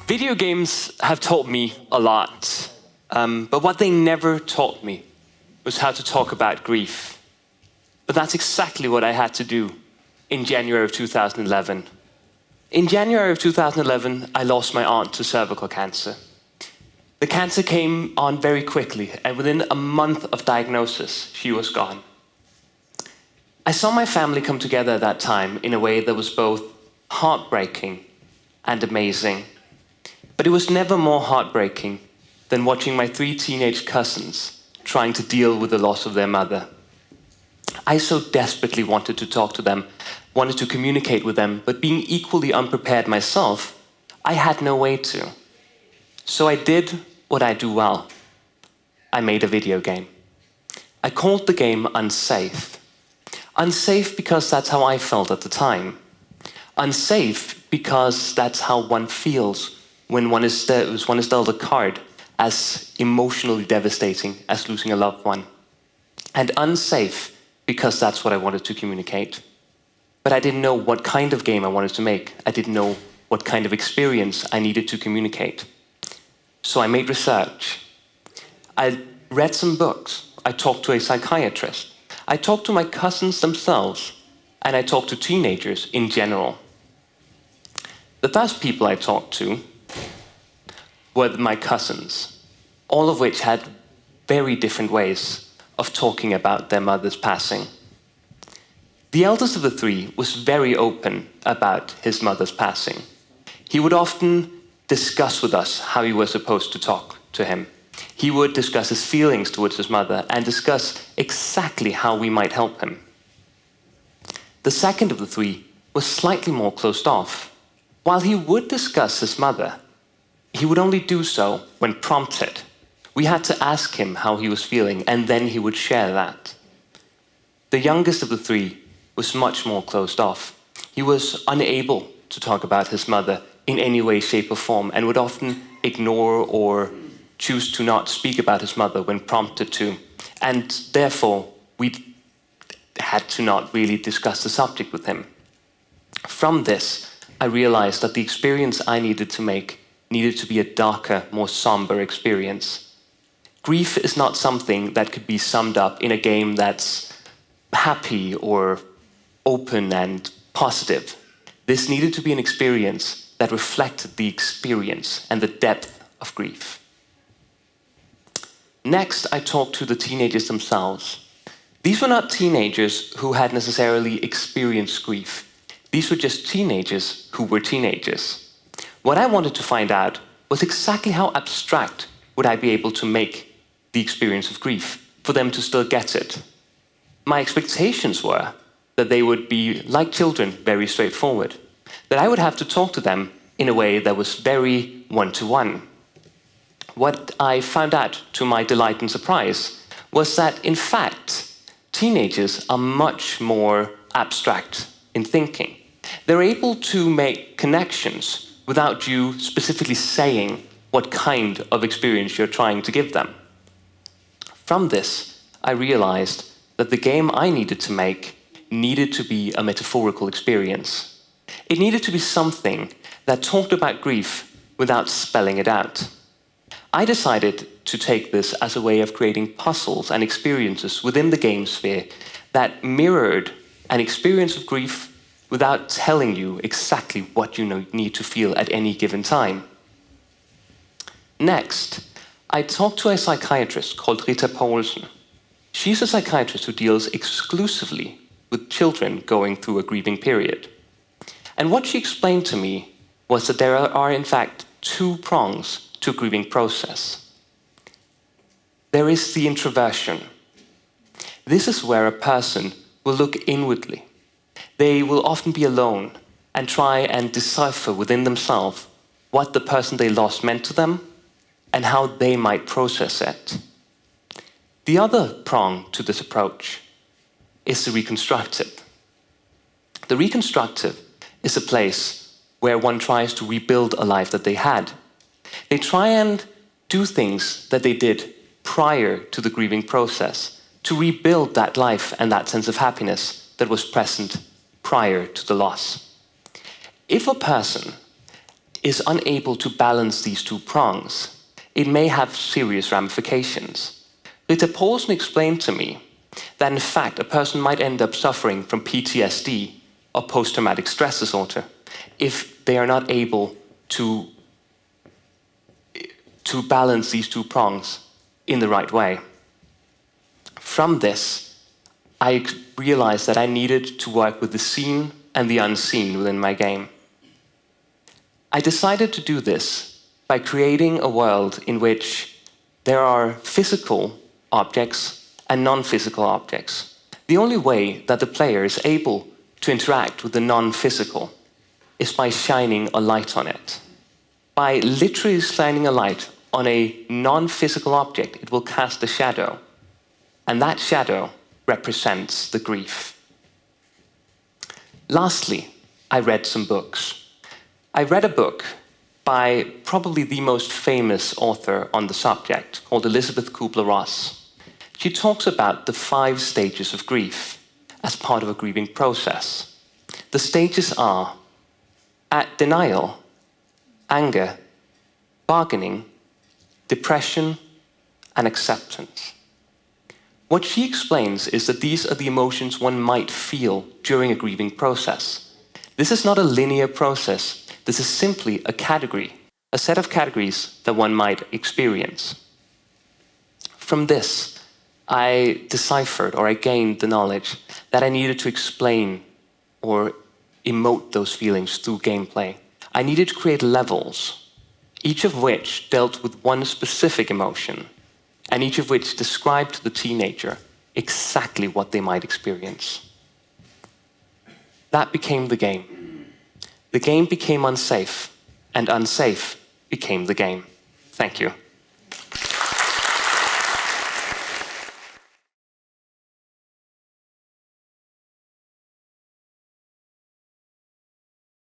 Video games have taught me a lot, but what they never taught me was how to talk about grief. But that's exactly what I had to do in January of 2011. In January of 2011, I lost my aunt to cervical cancer. The cancer came on very quickly, and within a month of diagnosis, she was gone. I saw my family come together at that time in a way that was both heartbreaking and amazing. But it was never more heartbreaking than watching my 3 teenage cousins trying to deal with the loss of their mother. I so desperately wanted to talk to them, wanted to communicate with them, but being equally unprepared myself, I had no way to. So I did what I do well. I made a video game. I called the game Unsafe. Unsafe because that's how I felt at the time. Unsafe because that's how one feels when one is dealt a card as emotionally devastating as losing a loved one. And unsafe because that's what I wanted to communicate. But I didn't know what kind of game I wanted to make. I didn't know what kind of experience I needed to communicate. So I made research. I read some books. I talked to a psychiatrist. I talked to my cousins themselves, and I talked to teenagers in general. The first people I talked to were my cousins, all of which had very different ways of talking about their mother's passing. The eldest of the 3 was very open about his mother's passing. He would often discuss with us how we were supposed to talk to him. He would discuss his feelings towards his mother and discuss exactly how we might help him. The second of the 3 was slightly more closed off. While he would discuss his mother, he would only do so when prompted. We had to ask him how he was feeling, and then he would share that. The youngest of the 3 was much more closed off. He was unable to talk about his mother in any way, shape, or form, and would often ignore or choose to not speak about his mother when prompted to. And therefore, we had to not really discuss the subject with him. From this, I realized that the experience I needed to make needed to be a darker, more somber experience. Grief is not something that could be summed up in a game that's happy or open and positive. This needed to be an experience that reflected the experience and the depth of grief. Next, I talked to the teenagers themselves. These were not teenagers who had necessarily experienced grief. These were just teenagers who were teenagers. What I wanted to find out was exactly how abstract would I be able to make the experience of grief for them to still get it. My expectations were that they would be, like children, very straightforward, that I would have to talk to them in a way that was very one-to-one. What I found out, to my delight and surprise, was that, in fact, teenagers are much more abstract in thinking. They're able to make connections without you specifically saying what kind of experience you're trying to give them. From this, I realized that the game I needed to make needed to be a metaphorical experience. It needed to be something that talked about grief without spelling it out. I decided to take this as a way of creating puzzles and experiences within the game sphere that mirrored an experience of grief without telling you exactly what you need to feel at any given time. Next, I talked to a psychiatrist called Rita Poulsen. She's a psychiatrist who deals exclusively with children going through a grieving period. And what she explained to me was that there are in fact 2 prongs to a grieving process. There is the introversion. This is where a person will look inwardly. They will often be alone and try and decipher within themselves what the person they lost meant to them and how they might process it. The other prong to this approach is the reconstructive. The reconstructive is a place where one tries to rebuild a life that they had. They try and do things that they did prior to the grieving process to rebuild that life and that sense of happiness that was present prior to the loss. If a person is unable to balance these two prongs, it may have serious ramifications. Rita Paulsen explained to me that in fact a person might end up suffering from PTSD or post-traumatic stress disorder if they are not able to balance these two prongs in the right way. From this, I realized that I needed to work with the seen and the unseen within my game. I decided to do this by creating a world in which there are physical objects and non-physical objects. The only way that the player is able to interact with the non-physical is by shining a light on it. By literally shining a light on a non-physical object, it will cast a shadow, and that shadow represents the grief. Lastly, I read some books. I read a book by probably the most famous author on the subject, called Elizabeth Kubler-Ross. She talks about the 5 stages of grief as part of a grieving process. The stages are denial, anger, bargaining, depression, and acceptance. What she explains is that these are the emotions one might feel during a grieving process. This is not a linear process. This is simply a category, a set of categories that one might experience. From this, I deciphered, or I gained the knowledge that I needed to explain or emote those feelings through gameplay. I needed to create levels, each of which dealt with one specific emotion, and each of which described to the teenager exactly what they might experience. That became the game. The game became unsafe, and unsafe became the game. Thank you.